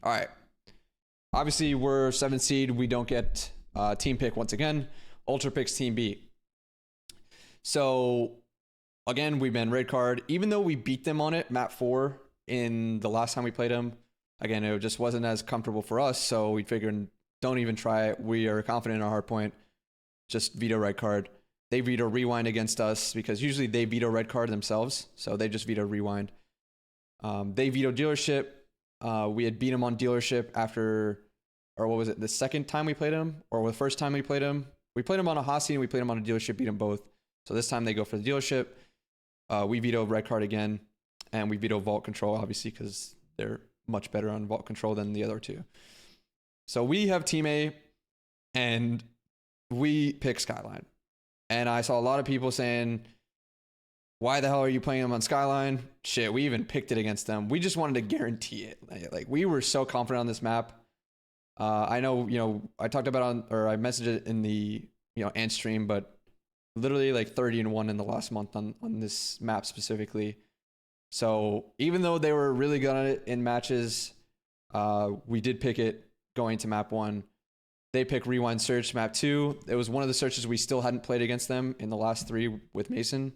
All right. Obviously, we're 7th seed. We don't get team pick once again. Ultra picks team B. So, again, we've been red card. Even though we beat them on it, map 4, in the last time we played them, again, it just wasn't as comfortable for us. So we figured, don't even try it. We are confident in our hard point. Just veto red card. They veto rewind against us because usually they veto red card themselves. So they just veto rewind. They veto dealership. We had beat them on dealership after, or what was it? The second time we played them, or the first time we played them. We played them on a Hossie and we played them on a dealership, beat them both. So this time they go for the dealership. We veto red card again, and we veto vault control, obviously, because they're much better on vault control than the other two. So we have team A, and we pick Skyline. And I saw a lot of people saying, why the hell are you playing them on Skyline? Shit, we even picked it against them. We just wanted to guarantee it. Like we were so confident on this map. I know, I talked about I messaged it in the, Ant stream, but literally like 30-1 in the last month on this map specifically. So even though they were really good at it in matches, we did pick it going to map 1. They pick rewind search map 2. It was one of the searches we still hadn't played against them in the last 3 with Mason.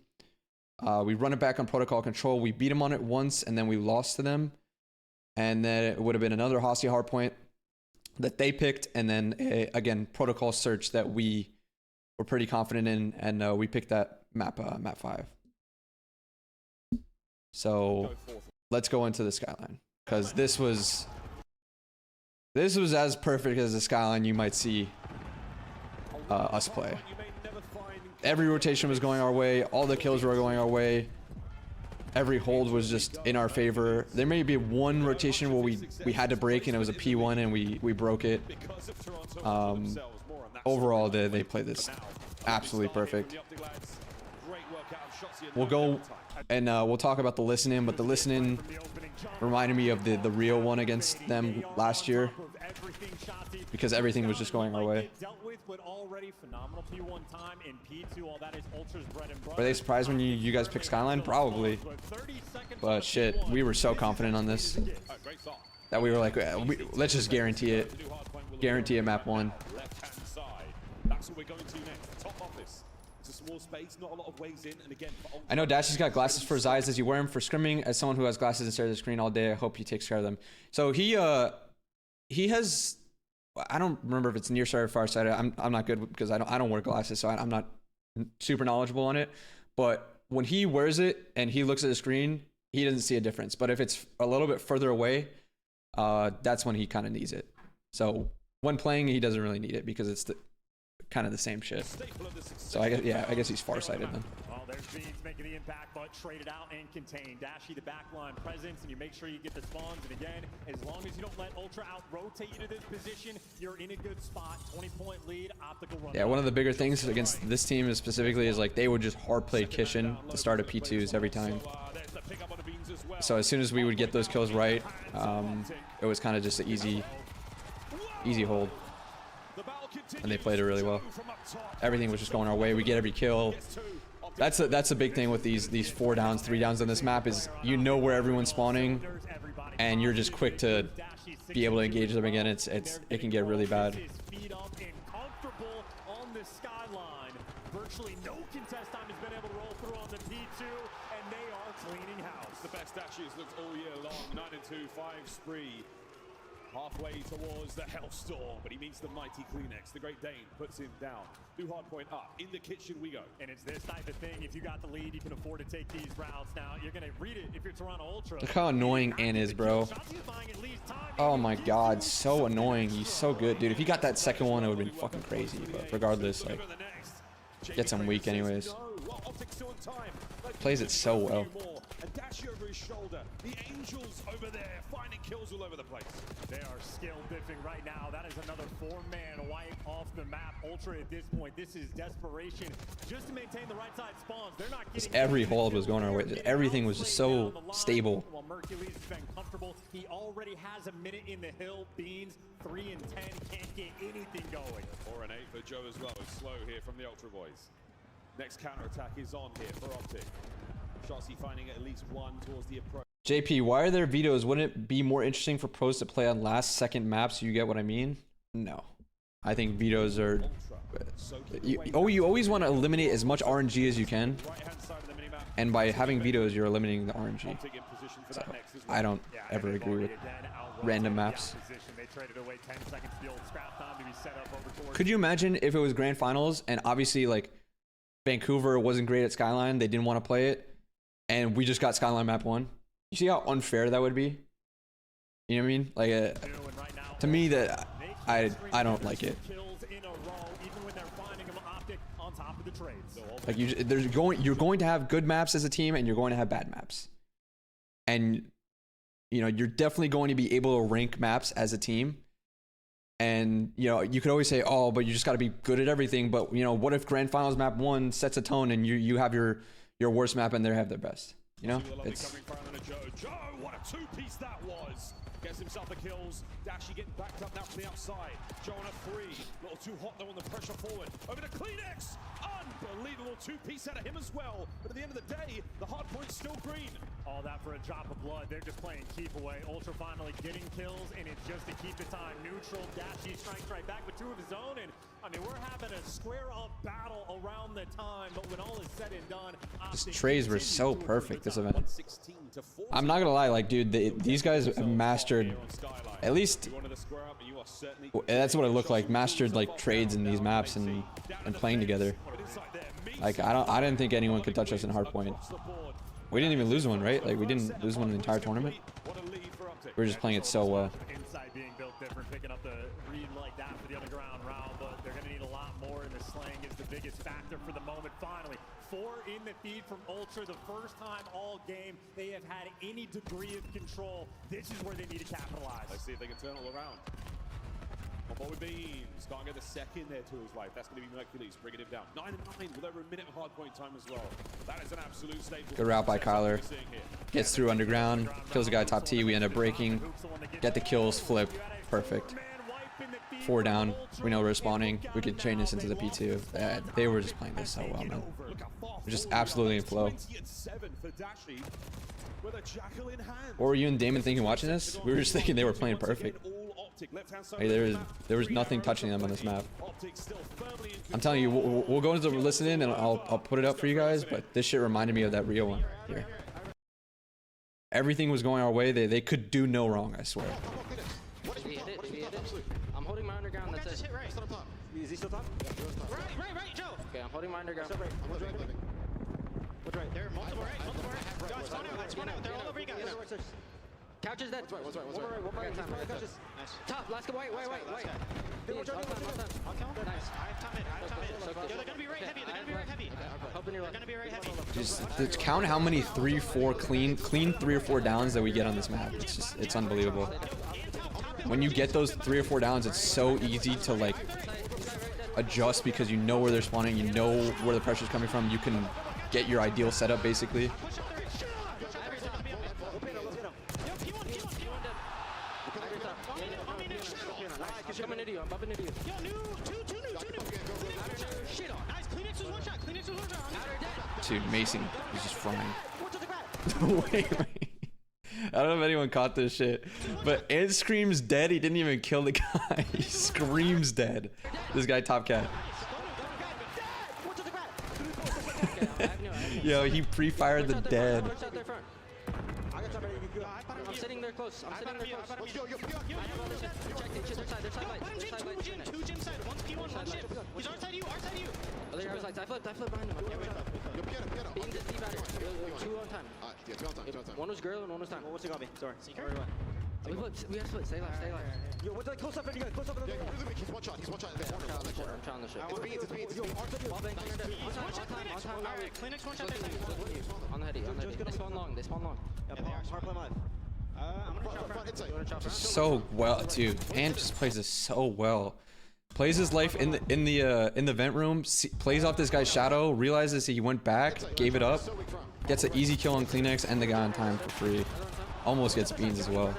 We run it back on protocol control. We beat them on it once, and then we lost to them. And then it would have been another Hossie hardpoint that they picked, and then again protocol search that we were pretty confident in, and we picked that map 5. So let's go into the Skyline, because this was as perfect as the Skyline you might see us play. Every rotation was going our way. All the kills were going our way. Every hold was just in our favor. There may be one rotation where we had to break, and it was a P1, and we broke it. Overall, they played this absolutely perfect. We'll go and we'll talk about the listening, but the listening reminded me of the real one against them last year, because everything was just going our way. Were they surprised when you guys picked Skyline? Probably. But shit, we were so confident on this that we were like, let's just guarantee it. Guarantee it map 1. That's what we're going to next. Top office. It's a small space, not a lot of ways in, and again, I know Dash has got glasses for his eyes. Does he wear them for scrimming? As someone who has glasses and stares at the screen all day, I hope he takes care of them. So he has, I don't remember if it's near sight or far sight. I'm not good because I don't wear glasses, so I'm not super knowledgeable on it. But when he wears it and he looks at the screen, he doesn't see a difference. But if it's a little bit further away, that's when he kind of needs it. So when playing, he doesn't really need it because it's kind of the same shit. So I guess he's farsighted then. Well, there's Beans making the impact, but traded out and contained. Dashy the backline presence, and you make sure you get the spawns. And again, as long as you don't let Ultra out rotate you to this position, you're in a good spot. 20-point lead, optical run. Yeah, one of the bigger things against this team specifically is like they would just hard play Kitchen to start of P2s every time. So as soon as we would get those kills right, it was kind of just an easy hold. And they played it really well. Everything was just going our way. We get every kill. That's a big thing with these 4 downs, 3 downs on this map is you know where everyone's spawning, and you're just quick to be able to engage them again. It can get really bad. Virtually no contest time has been able to roll through on the P2, and they are cleaning house. The best dashes looked all year long. 9-2, 5 spree. Halfway towards the Hellstorm, but he meets the mighty Kleenex. The Great Dane puts him down. Do hardpoint up. In the kitchen we go. And it's this type of thing. If you got the lead, you can afford to take these routes. Now, you're going to read it if you're Toronto Ultra. Look how annoying Ant is, bro. Oh my god, so annoying. He's so good, dude. If he got that second one, it would have been fucking crazy. But regardless, like, gets him weak anyways. Plays it so well. And Dashi over his shoulder. The Angels over there finding kills all over the place. They are skill diffing right now. That is another 4-man wipe off the map. Ultra at this point, this is desperation just to maintain the right side spawns. They're not getting every hold was going our way. Everything was just so stable. While Mercury's been comfortable, he already has a minute in the hill. Beans 3 and 10 can't get anything going. 4 and 8 for Joe as well. It's slow here from the Ultra boys. Next counter attack is on here for OpTic. Shotzi finding at least one towards the approach. JP, why are there vetoes? Wouldn't it be more interesting for pros to play on last second maps? You get what I mean? No. I think vetoes are... You always want to eliminate as much RNG as you can. And by having vetoes, you're eliminating the RNG. So, I don't ever agree with random maps. Could you imagine if it was grand finals and obviously like Vancouver wasn't great at Skyline, they didn't want to play it, and we just got Skyline map 1? You see how unfair that would be? You know what I mean? Like to me, that I don't like it. Like you're going to have good maps as a team, and you're going to have bad maps, and you know you're definitely going to be able to rank maps as a team. And you know you could always say, oh, but you just got to be good at everything. But you know, what if grand finals map 1 sets a tone, and you have your worst map, and they have their best? You know, it's. Joe, what a two-piece that was. Gets himself the kills. Dashy getting backed up now from the outside. Joe on a 3. A little too hot though on the pressure forward. Over to Kleenex. Unbelievable two-piece out of him as well. But at the end of the day, the hard point's still green. All that for a drop of blood. They're just playing keep away. Ultra finally getting kills, and it's just to keep the time neutral. Dashy strikes right back with 2 of his own, and I mean we're having a square-up battle around the time. But when all is said and done, these trays were so perfect this event. I'm not gonna lie, like dude, these guys have mastered, at least that's what it looked like, mastered like trades in these maps and playing together. Like I didn't think anyone could touch us in Hardpoint. We didn't even lose one, right? Like we didn't lose one in the entire tournament. We were just playing it so well. Inside being built different, picking up the read like that for the underground round, but they're gonna need a lot more, and the slang is the biggest factor for the moment. Finally, 4 in the feed from Ultra, the first time all game they have had any degree of control. This is where they need to capitalize. Let's see if they can turn it all around. On forward beams, can't get the second there to his life. That's going to be Mercules bringing him down. 9-9 with over a minute of hard point time as well. That is an absolute staple. Good route by Kyler. Gets through underground, kills a guy top T. We end up breaking. Get the kills, flip, perfect. 4 down. We know we're spawning. We could chain this into the P2. They were just playing this so well, man. We're just absolutely in flow. What were you and Damon thinking watching this? We were just thinking they were playing perfect. Hey, there was nothing touching them on this map. I'm telling you, we'll go into the listen in and I'll put it up for you guys. But this shit reminded me of that Rio one here. Everything was going our way. They could do no wrong, I swear. I'm holding my underground. That's it. Is he still top? Right, Joe. Okay, I'm holding my underground. What's right? There are multiple right. Joe, spawn out. They're all over you guys. Couch is dead. What's right? Nice. Top, last go. Wait. I'll kill him. Nice. I have time it. They're gonna be right heavy. They're gonna be right heavy. Just count how many 3-4 clean 3 or 4 downs that we get on this map. It's unbelievable. When you get those 3 or 4 downs, it's so easy to like adjust because you know where they're spawning, you know where the pressure's coming from. You can get your ideal setup basically. I'm bumping into you. Yo, two new. Shit on. Nice. Kleenex was one shot. Dude, Mason is just frying. Wait. I don't know if anyone caught this shit, but Ed screams dead. He didn't even kill the guy. He screams dead. This guy top cat. Yo, he pre-fired the dead. I'm sitting there close. Two gym side. One's P1, one ship. He's our side you. I flip behind him. Being the deep at it. 2 on time. One was girl and one was time. What's it got me? Sorry. We have split. Stay alive. Yo, what's like close up? He's one shot. I'm trying the shit. Alright, Kleenex one shot. On the heady. They spawn long. Hardpoint live. I'm gonna drop front. So well, dude. Ant just plays this so well. Plays his life in the vent room. Plays off this guy's shadow. Realizes he went back. Gave it up. Gets an easy kill on Kleenex and the guy on time for free. Almost gets beans as well.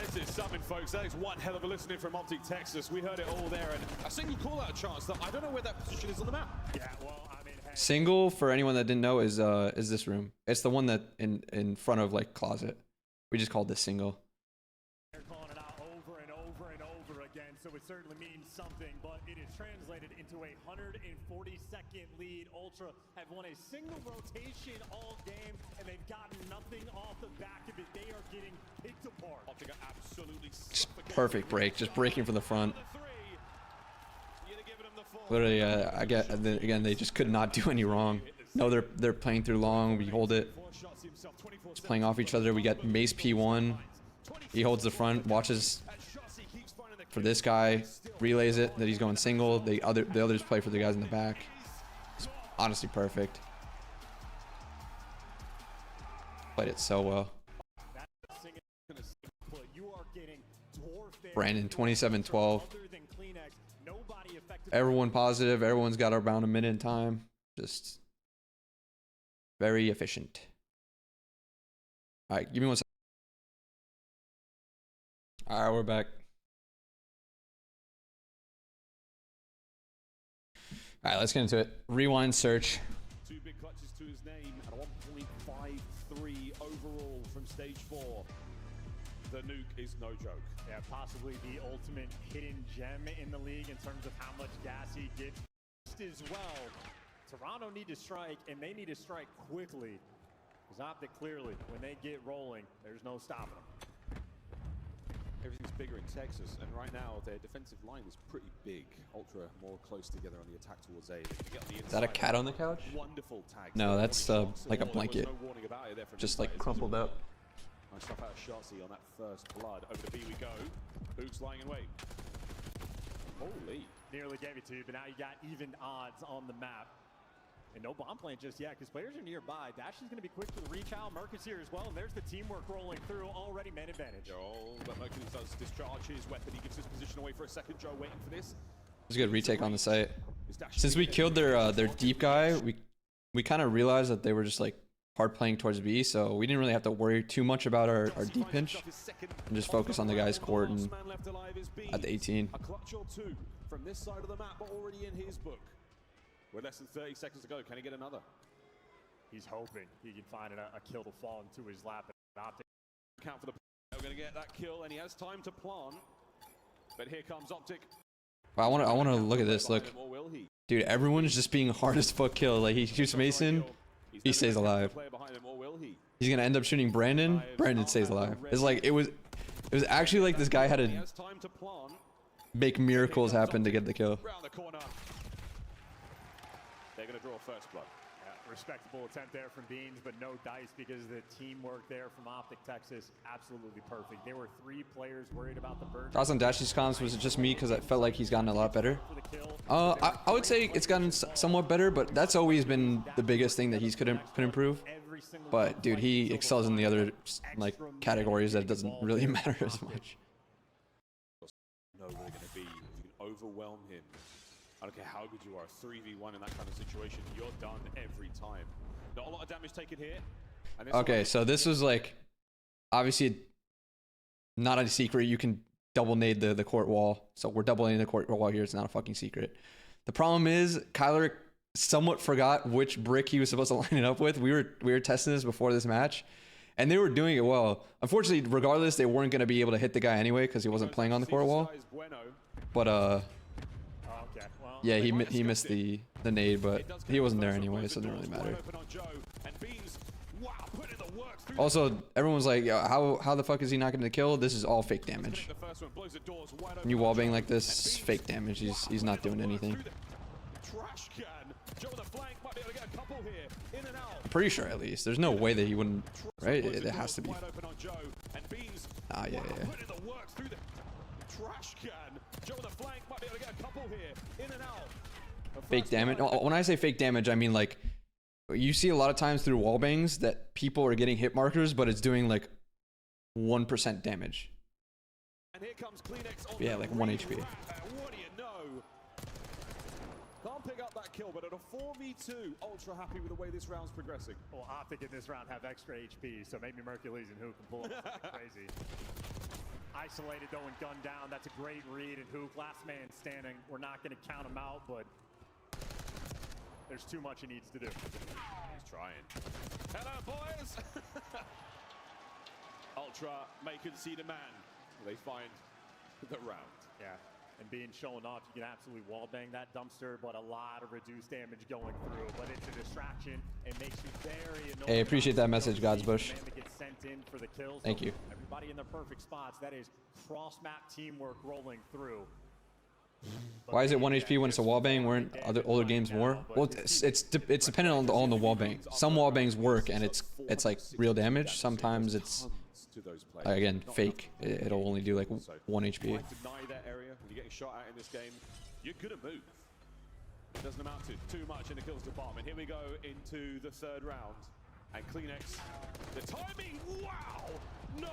This is something, folks. That is one hell of a listening from OpTic Texas. We heard it all there, and a single call-out chance that I don't know where that position is on the map. Yeah, well, I mean, hey, Single, for anyone that didn't know, is this room. It's the one that in front of like closet. We just called this single. they're calling it out over and over and over again, so it certainly means something, but it is translated into a 140-second lead. Ultra have won a single rotation all game, and they've gotten nothing off the back of it. They are getting picked apart. OpTic are absolutely Perfect break, just breaking from the front. You're giving them the full. Literally, I get again. They just could not do any wrong. No, they're playing through long. We hold it. Just playing off each other. We got Mace P1. He holds the front, watches for this guy, relays it that he's going single. The others play for the guys in the back. It's honestly perfect. Played it so well. Brandon 27-12. Everyone positive. Everyone's got around a minute in time. Just very efficient. All right, give me 1 second. All right, we're back. All right, let's get into it. Rewind search. 2 big clutches to his name and a 1.53 overall from stage 4. The nuke is no joke. Yeah, possibly the ultimate hidden gem in the league in terms of how much gas he gets as well. Toronto need to strike, and they need to strike quickly. Because OpTic clearly, when they get rolling, there's no stopping them. Everything's bigger in Texas, and right now their defensive line is pretty big. Ultra more close together on the attack towards A. Is that a cat on the couch? Wonderful tag. No, that's like a blanket. Just like crumpled up. Nice stuff out of Shotzi on that first blood. Over to B we go. Boots lying in wait. Holy. Nearly gave it to you, but now you got even odds on the map. And no bomb plant just yet, because players are nearby. Dash is going to be quick for the reach out. Merc is here as well, and there's the teamwork rolling through. Already man advantage. Oh, but Mercury does discharge his weapon. He gives his position away for a second. Joe waiting for this. It's a good retake on the site. Since we killed their deep guy, we kind of realized that they were just like hard playing towards B, so we didn't really have to worry too much about our deep pinch and just focus on the guy's court and at the 18. A clutch or two from this side of the map, but already in his book. With less than 30 seconds to go, can he get another? He's hoping he can find a kill to fall into his lap. Count for the. We're going to get that kill, and he has time to plant. But here comes OpTic. I want to look at this. Look, dude, everyone's just being hard as fuck kill. Like he shoots Mason, he stays alive. He's gonna end up shooting Brandon. Brandon stays alive. It's like it was actually like this guy had to make miracles happen to get the kill. They're going to draw first blood. Yeah, respectable attempt there from Beans, but no dice because the teamwork there from OpTic Texas, absolutely perfect. There were 3 players worried about the bird. Thoughts on Dashy's comms? Was it just me because I felt like he's gotten a lot better? I would say it's gotten somewhat better, but that's always been the biggest thing that he's could improve. But dude, he excels in the other like categories that it doesn't really matter as much. No, they're going to be. If you can overwhelm him. I don't care how good you are, 3v1 in that kind of situation, you're done every time. Not a lot of damage taken here. Okay, so this was like, obviously not a secret. You can double nade the court wall. So we're doubling the court wall here. It's not a fucking secret. The problem is Kyler somewhat forgot which brick he was supposed to line it up with. We were testing this before this match, and they were doing it well. Unfortunately, regardless, they weren't going to be able to hit the guy anyway because he wasn't playing on the court wall. But yeah, he missed the nade, but he wasn't there anyway, so it didn't really matter. Also, everyone's like, how the fuck is he not going to kill? This is all fake damage. When you wallbang like this, fake damage. He's not doing anything. Pretty sure, at least. There's no way that he wouldn't, right? It has to be. Ah, yeah. Fake damage. When I say fake damage, I mean like you see a lot of times through wallbangs that people are getting hit markers, but it's doing like 1% damage. And here comes Kleenex on yeah, like 1 HP. What do you know? Can't pick up that kill, but at a 4v2, Ultra happy with the way this round's progressing. Well, OpTic in this round have extra HP, so maybe Mercules and who can pull off something crazy. Isolated though and gunned down. That's a great read. And Hook, last man standing. We're not going to count him out, but there's too much he needs to do. He's trying. Hello, boys. Ultra may concede a man. They find the round. Yeah. And being shown off, you can absolutely wallbang that dumpster, but a lot of reduced damage going through. But it's a distraction. It makes you very annoying. Hey, appreciate that message, God's Bush. Sent in for the kills. Thank you. Everybody in their perfect spots. That is cross-map teamwork rolling through. Why is it 1 HP when it's a wallbang? Weren't other older games more? Well, it's dependent on the wallbang. Some wallbangs work and it's like real damage. Sometimes it's again fake. It'll only do like 1 HP. Deny that area when you're getting shot at in this game. You're gonna move. It doesn't amount to too much in the kills department. Here we go into the third round. And Kleenex, the timing, wow! No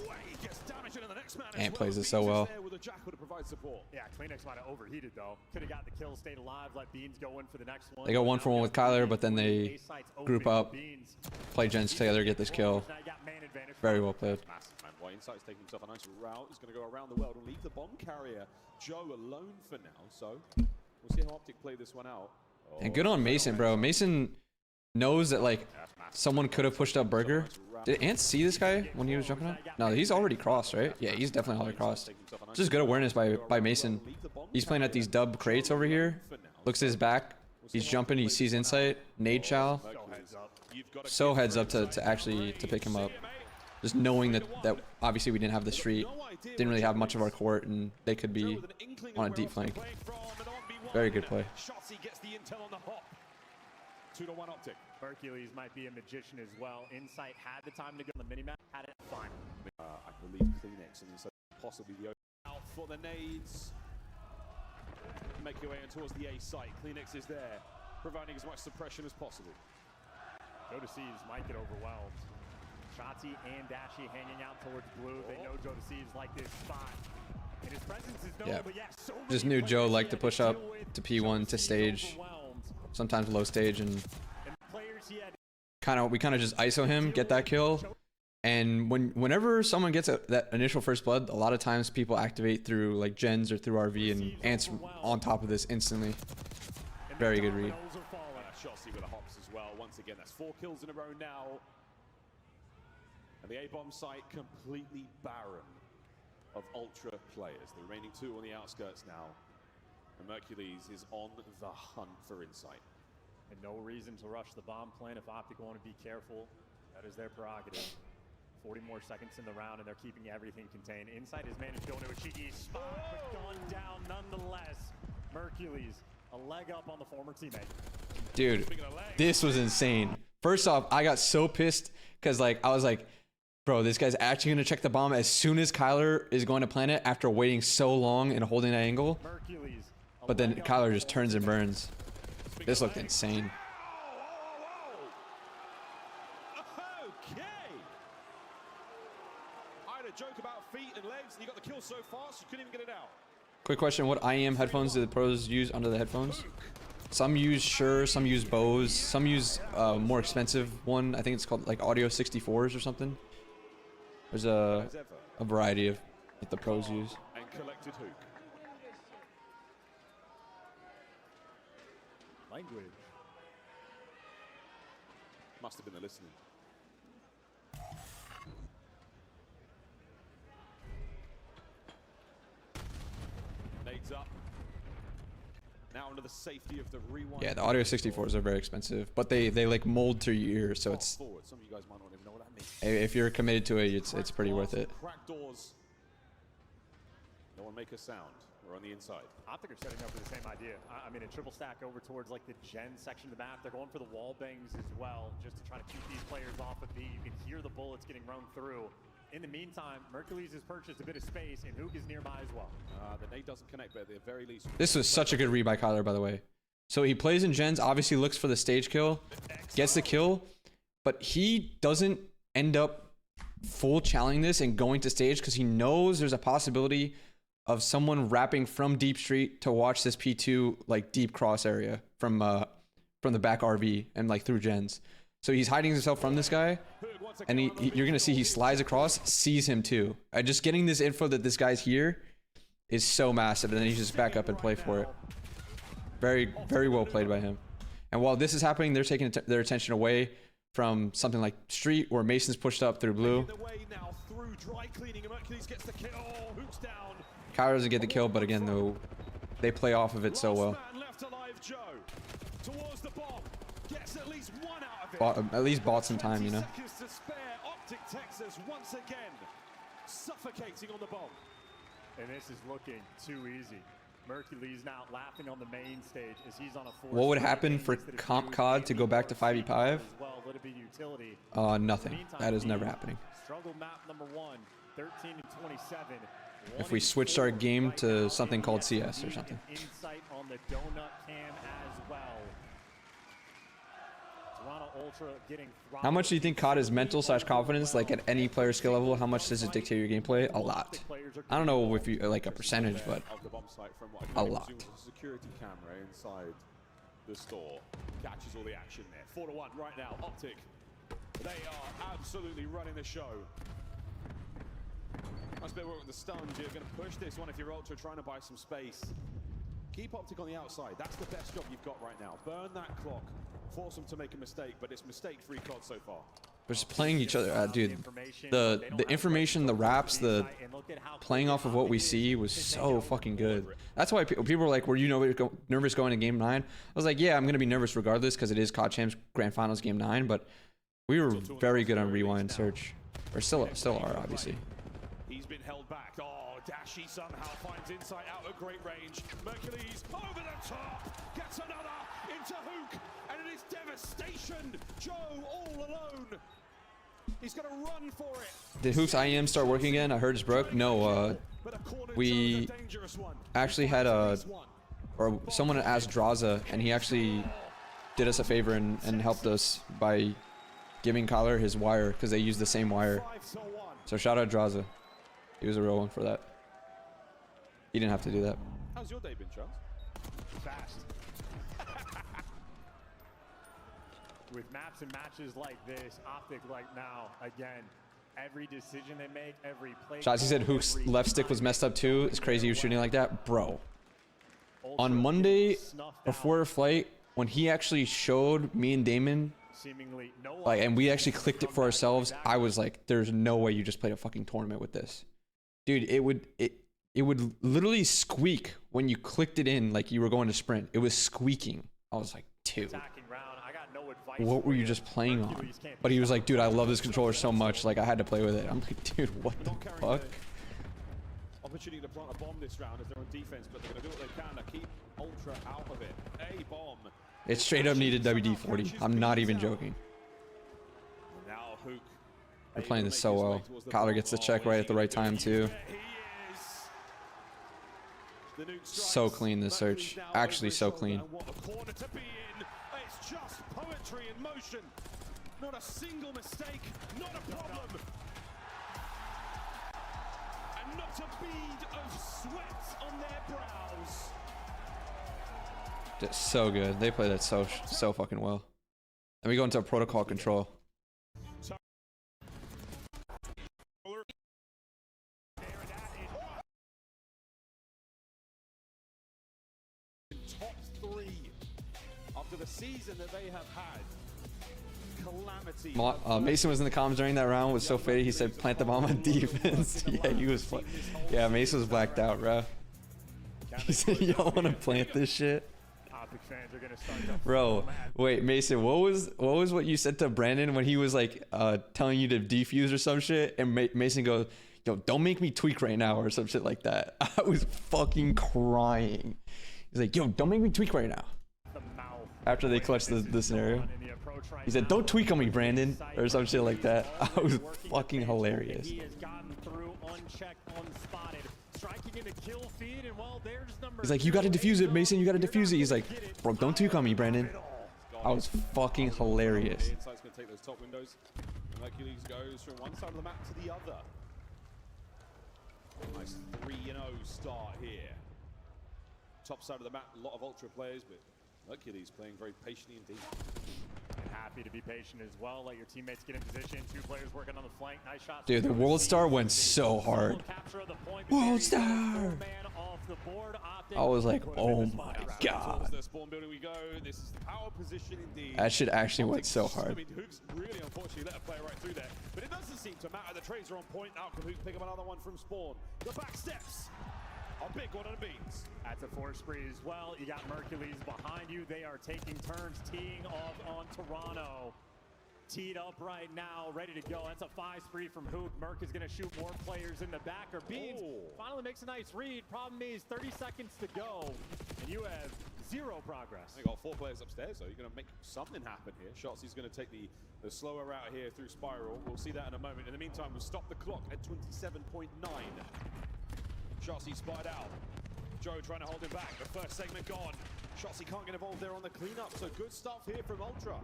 way! Gets damaged into the next man. Ant plays this so well. With a jackal to provide support. Yeah, Kleenex might have overheated though. Could have got the kill, stayed alive, let Beans go in for the next one. They go 1-for-1 with Kyler, but then they group up, play gens together, get this kill. Very well played. Massive man. White Insight's taking himself a nice route. He's going to go around the world and leave the bomb carrier Joe alone for now. So we'll see how OpTic play this one out. And good on Mason, bro. Mason knows that like someone could have pushed up Burger. Did Ant see this guy when he was jumping up? No, he's already crossed, right? Yeah, he's definitely already crossed. Just good awareness by Mason. He's playing at these dub crates over here. Looks at his back. He's jumping. He sees Insight. Nade Chow. So heads up to actually pick him up. Just knowing that obviously we didn't have the street, didn't really have much of our court, and they could be on a deep flank. Very good play. 2-1 OpTic. Hercules might be a magician as well. Insight had the time to go on the minimap, had it fine. I believe Kleenex and Insight possibly the out for the nades. Make your way in towards the A site. Kleenex is there, providing as much suppression as possible. Jodecides might get overwhelmed. Shotzi and Dashi hanging out towards blue. They know Jodecides like this spot. And his presence is known, Yeah. but yeah, so Just many knew Joe players liked to he had push deal up with. to P1 to Jodecides stage, overwhelmed. sometimes low stage, and And players he had we kind of just ISO him, get that kill. And whenever someone gets that initial first blood, a lot of times people activate through like gens or through RV, and Ant's on top of this instantly. Very good read. Shotzi with the hops as well. Once again, that's 4 kills in a row now. And the A-bomb site completely barren of Ultra players. The remaining 2 on the outskirts now. And Mercules is on the hunt for Insight. And no reason to rush the bomb plan if OpTic want to be careful. That is their prerogative. 40 more seconds in the round, and they're keeping everything contained. Insight has managed to go into a cheeky spot, but gone down nonetheless. Mercules, a leg up on the former teammate. Dude, this was insane. First off, I got so pissed because like I was like, bro, this guy's actually gonna check the bomb as soon as Kyler is going to plant it after waiting so long and holding that angle. Mercules, But then Kyler just turns and burns. This looked insane. Okay. I had a joke about feet and legs, and you got the kill so fast you couldn't even get it out. Quick question: what IEM headphones do the pros use under the headphones? Some use Shure, some use Bose, some use more expensive one. I think it's called like Audio 64s or something. There's a variety of that the pros use. And collected Hook. language. Must have been the listening. Nades up. Now under the safety of the rewind. Yeah, the Audio 64s are very expensive, but they like mold to your ear, so it's forward. Some of you guys might not even know what that means. if you're committed to it, it's pretty worth it. Crack doors. No one make a sound. We're on the inside. OpTic are setting up for the same idea. I mean, a triple stack over towards like the gen section of the map. They're going for the wall bangs as well, just to try to keep these players off of B. You can hear the bullets getting run through. In the meantime, Mercules has purchased a bit of space, and Hook is nearby as well. The nade doesn't connect, but at the very least... This was such a good read by Kyler, by the way. So he plays in gens, obviously looks for the stage kill, gets the kill, but he doesn't end up full challenging this and going to stage because he knows there's a possibility of someone wrapping from deep street to watch this P2 like deep cross area from the back RV and like through gens. So he's hiding himself from this guy, and you're gonna see he slides across, sees him too. Just getting this info that this guy's here is so massive, and then he's just back up and play for it. Very, very well played by him. And while this is happening, they're taking their attention away from something like Street, where Mason's pushed up through blue. Kyler doesn't get the kill, but again, though, they play off of it so well. At least bought some time, you know. OpTic Texas once again suffocating on the bomb. And this is looking too easy. Mercury's now laughing on the main stage as he's on a what would happen for comp COD to go back to 5v5? Nothing. That is never happening. Struggle map number 1, 13 and 27. If we switched our game to something called CS or something. Insight on the donut cam as well. How much do you think COD is mental / confidence? Like at any player skill level, how much does it dictate your gameplay? A lot. I don't know if you like a percentage, but a lot. Security camera inside the store catches all the action there. 4-1 right now. OpTic, they are absolutely running the show. Nice bit of work with the stuns. You're going to push this one if you're Ultra, trying to buy some space. Keep OpTic on the outside. That's the best job you've got right now. Burn that clock. Force them to make a mistake, but it's mistake-free COD so far. They're just playing each other, dude. The information, the raps, the playing off of what we see was so fucking good. That's why people were like, "Were you nervous going to Game 9?" I was like, "Yeah, I'm gonna be nervous regardless because it is COD Champs Grand Finals Game 9." But we were very good on rewind search, or still are, obviously. He's been held back. Oh, Dashy somehow finds insight out at great range. Mercury's over the top, gets another into Hook, and it is devastation. Joe all alone. He's gonna run for it. Did Hook's IEM start working again? I heard it's broke. No, we actually had someone asked Draza, and he actually did us a favor and helped us by giving Kyler his wire because they use the same wire. So shout out Draza. He was a real one for that. He didn't have to do that. How's your day been, Charles? Fast. With maps and matches like this, OpTic like now, again, every decision they make, every play. Shotzi said Hook's left stick was messed up too. It's crazy he was shooting like that. Bro. On Monday, before a flight, when he actually showed me and Damon, like, and we actually clicked it for ourselves, I was like, there's no way you just played a fucking tournament with this. Dude, it would literally squeak when you clicked it in like you were going to sprint. It was squeaking. I was like, dude, what were you just playing on? But he was like, dude, I love this controller so much, like I had to play with it. I'm like, dude, what the fuck? Opportunity to plant a bomb this round as they're on defense, but they're gonna do what they can to keep Ultra out of it. A bomb. It straight up needed WD-40. I'm not even joking. Now Hook. We're playing this so well. Kyler gets the check right at the right time too. So clean, this search. Actually so clean. It's just poetry in motion. Not a single mistake, not a problem. And not a bead of sweat on their brows. Just so good. They play that so fucking well. And we go into a protocol control. Top 3 after the season that they have had. Calamity. Mason was in the comms during that round. Was so faded. He said, "Plant the bomb on defense." Yeah, he was. Yeah, Mason was blacked out, bro. He said, "Y'all want to plant this shit?" Bro, wait, Mason, what was what you said to Brandon when he was like telling you to defuse or some shit, and Mason goes, "Yo, don't make me tweak right now," or some shit like that. I was fucking crying. He's like, "Yo, don't make me tweak right now." After they clutched the scenario, he said, "Don't tweak on me, Brandon," or some shit like that. I was fucking hilarious. He's like, "You gotta defuse it, Mason. You gotta defuse it." He's like, "Bro, don't tweak on me, Brandon." I was fucking hilarious. Insight's gonna take those top windows. Hercules goes from one side of the map to the other. Nice 3-0 start here. Top side of the map, a lot of Ultra players, but Hercules playing very patiently indeed. happy to be patient as well. Let your teammates get in position. 2 players working on the flank. Nice shot. Dude, the World Star went so hard. World Star! I was like, oh my god. That shit actually went so hard. I mean, Hook's really unfortunately let a player right through there, but it doesn't seem to matter. The trades are on point. Now can Hook pick up another one from spawn? The back steps. A big one on the beans. That's a 4 spree as well. You got Mercules behind you. They are taking turns teeing off on Toronto. Teed up right now, ready to go. That's a 5 spree from Hook. Merc is going to shoot more players in the back. Or Beans finally makes a nice read. Problem is 30 seconds to go, and you have 0 progress. They got 4 players upstairs, so you're going to make something happen here. Shotzzy's going to take the slower route here through Spiral. We'll see that in a moment. In the meantime, we'll stop the clock at 27.9. Shotzzy spied out. Joe trying to hold him back. The first segment gone. Shotzzy can't get involved there on the cleanup, so good stuff here from Ultra.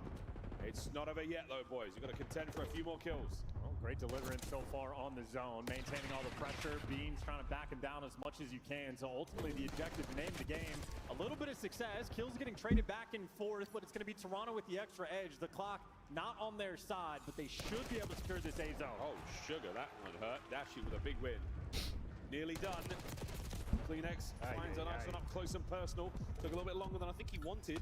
It's not over yet though, boys. You've got to contend for a few more kills. Well, great deliverance so far on the zone, maintaining all the pressure. Beans trying to back him down as much as you can. So ultimately the objective, the name of the game, a little bit of success. Kills getting traded back and forth, but it's going to be Toronto with the extra edge. The clock not on their side, but they should be able to secure this A zone. Oh, sugar, that one hurt. Dashy with a big win. Nearly done. Kleenex finds a nice one up close and personal. Took a little bit longer than I think he wanted.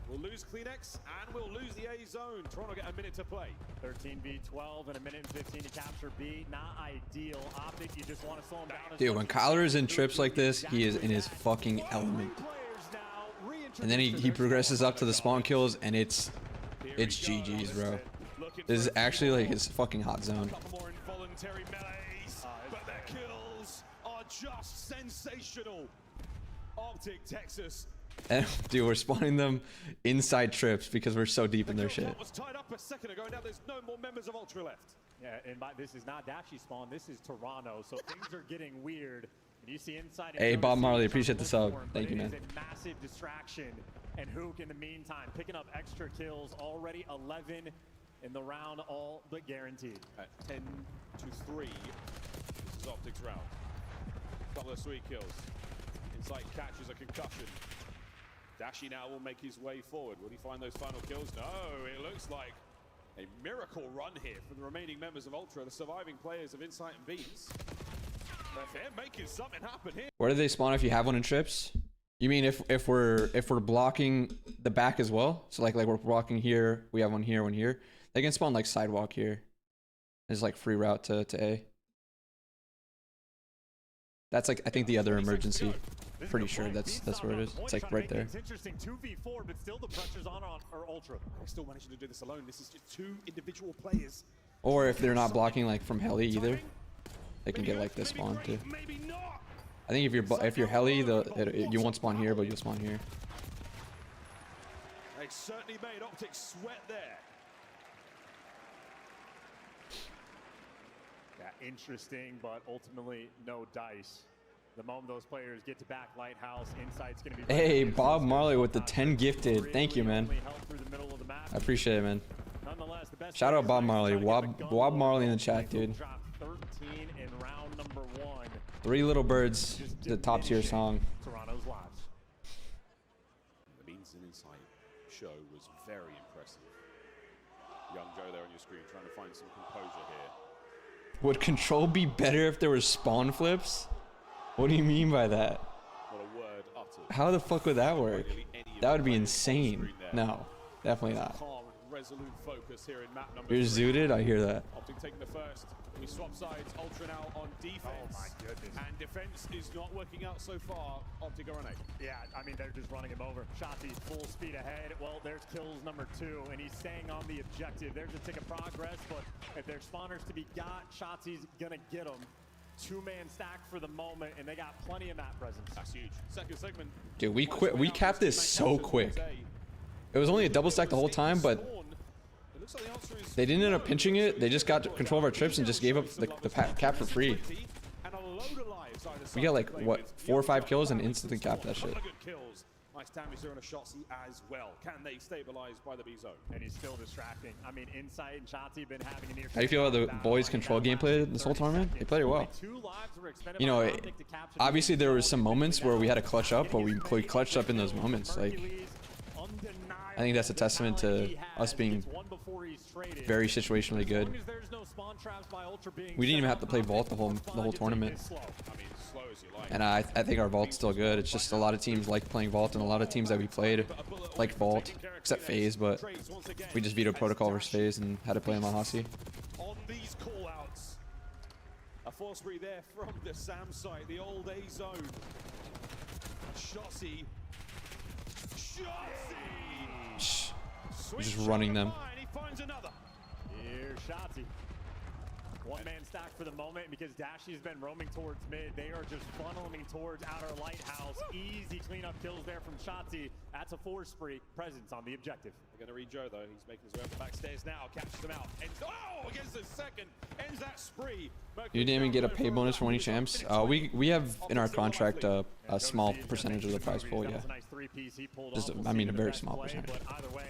We'll lose Kleenex and we'll lose the A zone. Toronto get a minute to play. 13v12 and a minute and 15 to capture B. Not ideal. OpTic, you just want to slow him down. Dude, when Kyler is in trips like this, he is in his fucking element. And then he progresses up to the spawn kills, and it's GG's, bro. This is actually like his fucking hot zone. A couple more involuntary melees, but their kills are just sensational. OpTic, Texas. And dude, we're spawning them inside trips because we're so deep in their shit. Was tied up a second ago. Now there's no more members of Ultra left. Yeah, and this is not Dashy spawn. This is Toronto. So things are getting weird. And you see inside. Hey, Bob Marley, appreciate the sub. Thank you, man. It is a massive distraction. And Hook in the meantime picking up extra kills. Already 11 in the round, all but guaranteed. At 10-3. This is OpTic's round. Couple of sweet kills. Inside catches a concussion. Dashy now will make his way forward. Will he find those final kills? No, it looks like a miracle run here from the remaining members of Ultra, the surviving players of Insight and Beats. They're making something happen here. Where do they spawn if you have one in trips? You mean if we're blocking the back as well? So like we're blocking here, we have one here. They can spawn like sidewalk here. There's like free route to A. That's like I think the other emergency. Pretty sure that's where it is. It's like right there. It's interesting, 2v4, but still the pressure's on Ultra. They're still managing to do this alone. This is just 2 individual players. Or if they're not blocking like from heli either, they can get like this spawn too. I think if you're heli, you won't spawn here, but you'll spawn here. They certainly made OpTic sweat there. Yeah, interesting, but ultimately no dice. The moment those players get to back Lighthouse, Insight's going to be... Hey, Bob Marley with the 10 gifted. Thank you, man. I appreciate it, man. Shout out Bob Marley. Bob Marley in the chat, dude. 13 in round number 1. 3 Little Birds, the top tier song. Toronto's lives. The Beans and Insight show was very impressive. Young Joe there on your screen trying to find some composure here. Would control be better if there were spawn flips? What do you mean by that? Not a word uttered. How the fuck would that work? That would be insane. No, definitely not. Calm, resolute focus here in map number You're 3. zooted? I hear that. OpTic taking the first. We swap sides. Ultra now on defense. Oh my goodness. And defense is not working out so far. OpTic are on A. Yeah, I mean, they're just running him over. Shotzzy's full speed ahead. Well, there's kills number 2, and he's staying on the objective. There's a tick of progress, but if there's spawners to be got, Shotzzy's gonna get them. 2-man stack for the moment, and they got plenty of map presence. That's huge. Second segment. Dude, we capped this so quick. It was only a double stack the whole time, but they didn't end up pinching it. They just got control of our trips and just gave up the cap for free. We got like, what, 4 or 5 kills and instantly capped that shit. Nice damage there on a Shotzzy as well. Can they stabilize by the B zone? And he's still distracting. I mean, Insight and Shotzzy have been having a near... How do you feel about the boys' control gameplay this whole tournament? They played it well. You know, obviously there were some moments where we had to clutch up, but we clutched up in those moments. Like, I think that's a testament to us being very situationally good. We didn't even have to play Vault the whole tournament. And I think our Vault's still good. It's just a lot of teams like playing Vault, and a lot of teams that we played like Vault, except FaZe, but we just vetoed Protocol versus FaZe and had to play Mahasi. On these call-outs, a force free there from the SAM site, the old A zone. Shotzi. We're just running them. He finds another. Here's Shotzi. One-man stack for the moment because Dashy's been roaming towards mid. They are just funneling towards outer lighthouse. Easy cleanup kills there from Shotzi. That's a force spree. Presence on the objective. They're going to read Joe though. He's making his way up the backstairs now. Catches him out. Ends, against the second. Ends that spree. You didn't even get a pay bonus for winning champs. We have in our contract a small percentage of the prize pool. Yeah. Just I mean a very small percentage. But either way,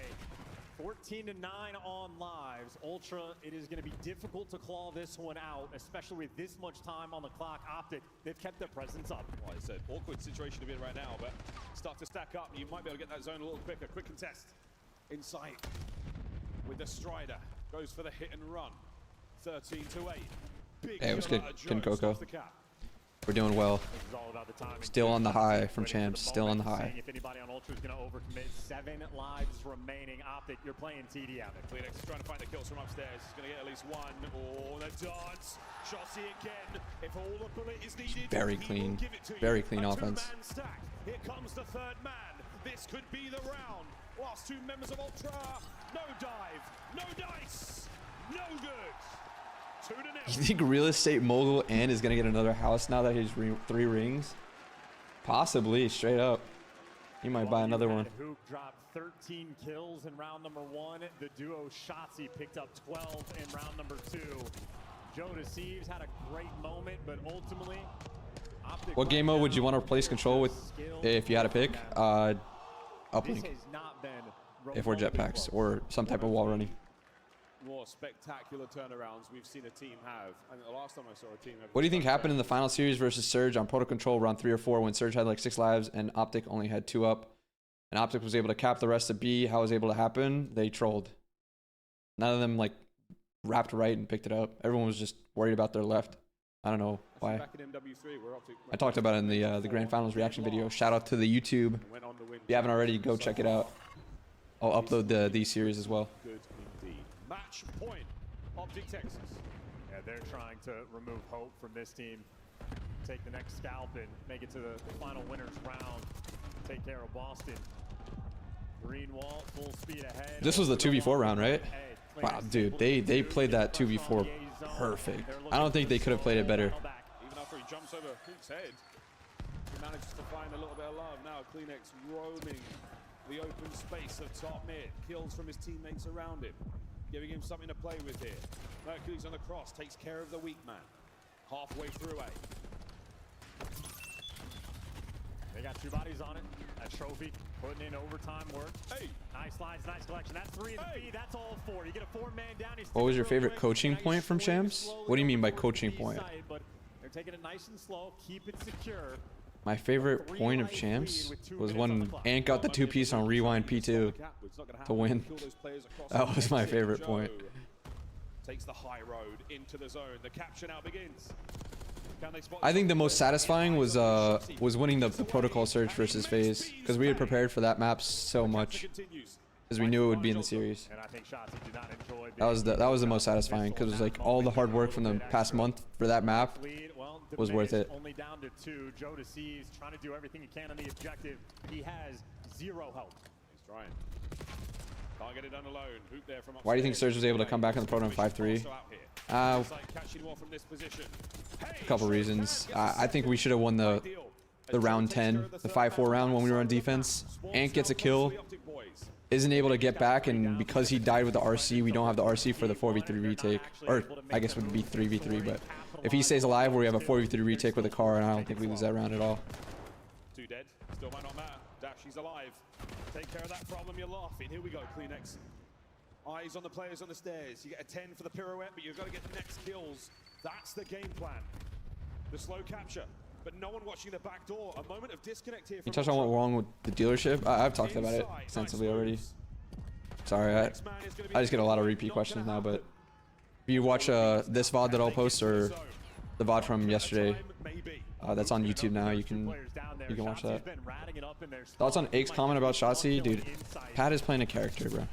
14-9 on lives. Ultra, it is going to be difficult to claw this one out, especially with this much time on the clock. OpTic, they've kept their presence up. Like I said, awkward situation to be in right now, but start to stack up. You might be able to get that zone a little quicker. Quick contest inside with the Strider. Goes for the hit and run. 13-8. Big hey, it was good. Good Coco. the cap. We're doing well. Still on the high from champs. Still on the high. If anybody on Ultra is going to overcommit, 7 lives remaining. OpTic, you're playing TD out. CleanX is trying to find the kills from upstairs. He's going to get at least one. Oh, the dance. Shotzi again. If all the bullet is needed, very clean. Very clean offense. Stack. Here comes the third man. This could be the round. Last 2 members of Ultra. No dive. No dice. No good. You think real estate mogul and is gonna get another house now that he's 3 rings? Possibly, straight up. He might buy another one. Hoop dropped 13 kills in round number 1. The duo Shotzi picked up 12 in round number 2. Joe Deceives had a great moment, but ultimately, OpTic. What game mode would you want to replace control with if you had to pick? Uplink. If we're jetpacks or some type of wall running. More spectacular turnarounds we've seen a team have. I think the last time I saw a team have. What do you think happened in the final series versus Surge on Proto Control round 3 or 4 when Surge had like 6 lives and OpTic only had 2 up? And OpTic was able to cap the rest of B. How was it able to happen? They trolled. None of them like wrapped right and picked it up. Everyone was just worried about their left. I don't know why. Back in MW3, where OpTic I talked about it in the Grand Finals reaction video. Shout out to the YouTube. If you haven't already, go check it out. I'll upload these series as well. Good indeed. Match point. OpTic Texas. Yeah, they're trying to remove hope from this team. Take the next scalp and make it to the final winners round. Take care of Boston. Green wall, full speed ahead. This was the 2v4 round, right? Wow, dude, they played that 2v4 perfect. I don't think they could have played it better. Even after he jumps over Hook's head, he manages to find a little bit of love. Now CleanX roaming the open space of top mid. Kills from his teammates around him, giving him something to play with here. Mercury's on the cross, takes care of the weak man. Halfway through A. They got 2 bodies on it. That trophy, putting in overtime work. Hey. Nice slides, nice collection. That's 3 in the B. That's all 4. You get a 4-man down. What was your favorite coaching point from Champs? What do you mean by coaching point? But they're taking it nice and slow. Keep it secure. My favorite point of Champs was when Ant got the 2-piece on Rewind P2 to win. That was my favorite point. Takes the high road into the zone. The capture now begins. I think the most satisfying was winning the protocol search versus FaZe because we had prepared for that map so much because we knew it would be in the series. That was the most satisfying because it was like all the hard work from the past month for that map was worth it. Only down to 2. Joe Deceives trying to do everything he can on the objective. He has 0 help. He's trying. Can't get it done alone. Hoop there from Why do you think Surge was able to come back in the program 5-3? A couple reasons. I think we should have won the round 10, the 5-4 round when we were on defense. Ant gets a kill, isn't able to get back, and because he died with the RC, we don't have the RC for the 4v3 retake. Or I guess it would be 3v3, but if he stays alive, we have a 4v3 retake with a car, and I don't think we lose that round at all. 2 dead. Still might not matter. Dashy's alive. Take care of that problem, you're laughing. Here we go, CleanX. Eyes on the players on the stairs. You get a 10 for the pirouette, but you've got to get the next kills. That's the game plan. The slow capture. but no one watching the back door. A moment of disconnect here. You touched on what's wrong with the dealership. I've talked about it extensively already. Sorry, I just get a lot of repeat questions now, but if you watch this VOD that I'll post or the VOD from yesterday, that's on YouTube now. You can watch that. Thoughts on Ake's comment about Shotzi? Dude, Pat is playing a character, bro.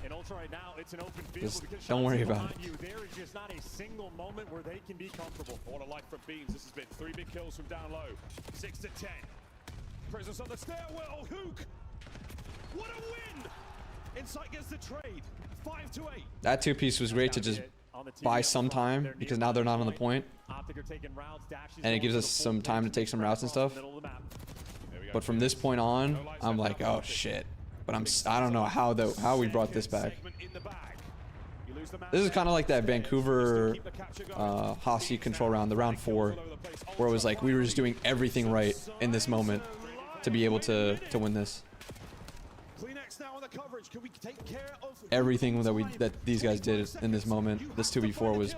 Just don't worry about it. There is just not a single moment where they can be comfortable. What a life from Beams. This has been 3 big kills from down low. 6 to 10. Presence on the stairwell. Hook. What a win! Insight gets the trade. 5 to 8. That 2-piece was great to just buy some time because now they're not on the point. And it gives us some time to take some routes and stuff. But from this point on, I'm like, oh shit. But I don't know how we brought this back. This is kind of like that Vancouver Hossie control round, the round 4, where it was like we were just doing everything right in this moment to be able to win this. Everything that these guys did in this moment, this 2v4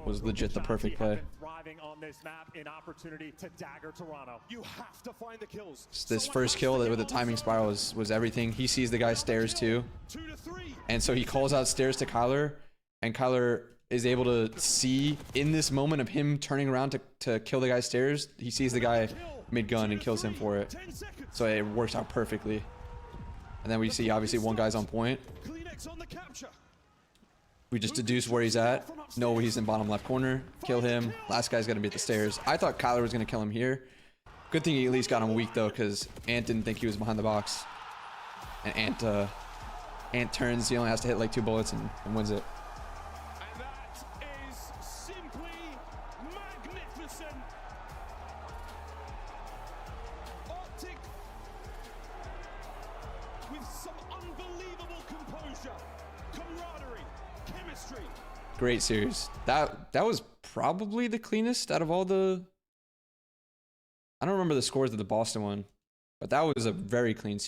was legit the perfect play. This first kill with the timing spiral was everything. He sees the guy stairs too, and so he calls out stairs to Kyler, and Kyler is able to see in this moment of him turning around to kill the guy stairs. He sees the guy mid-gun and kills him for it, so it works out perfectly. And then we see obviously one guy's on point. We just deduce where he's at. Know he's in bottom left corner. Kill him. Last guy's gonna be at the stairs. I thought Kyler was gonna kill him here. Good thing he at least got him weak though, because Ant didn't think he was behind the box. And Ant turns. He only has to hit like 2 bullets and wins it. And that is simply magnificent. OpTic with some unbelievable composure, camaraderie, chemistry. Great series. That was probably the cleanest out of all the. I don't remember the scores of the Boston one, but that was a very clean series.